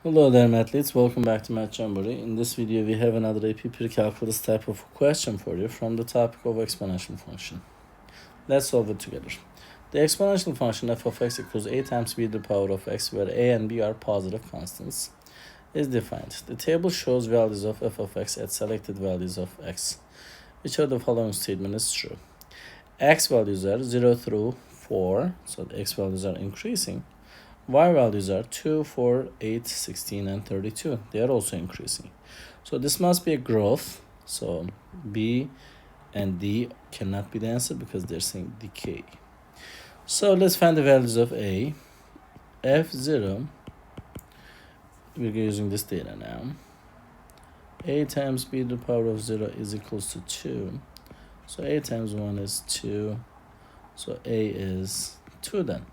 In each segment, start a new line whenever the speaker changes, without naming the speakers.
Hello there, athletes. Welcome back to Math Jamboree. In this video, we have another AP Precalculus type of question for you from the topic of exponential function. Let's solve it together. The exponential function f of x equals a times b to the power of x, where a and b are positive constants, is defined. The table shows values of f of x at selected values of x. Which of the following statement is true? X values are 0 through 4, so the x values are increasing. Y values are 2, 4, 8, 16, and 32. They are also increasing. So this must be a growth. So B and D cannot be the answer because they're saying decay. So let's find the values of A. F0, we're using this data now. A times B to the power of 0 is equals to 2. So A times 1 is 2. So A is 2 then.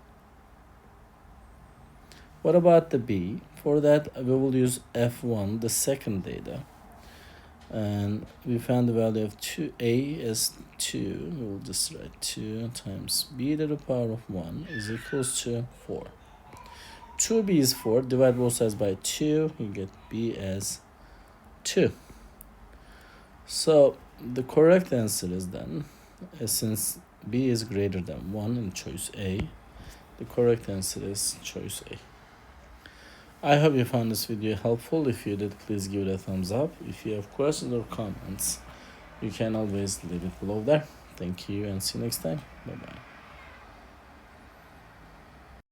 What about the B? For that, we will use F1, the second data. And we found the value of 2A is 2. We will just write 2 times B to the power of 1 is equals to 4. 2B is 4. Divide both sides by 2. You get B as 2. So the correct answer is then, since B is greater than 1 in choice A, the correct answer is choice A. I hope you found this video helpful. If you did, please give it a thumbs up. If you have questions or comments, you can always leave it below there. Thank you and see you next time. Bye-bye.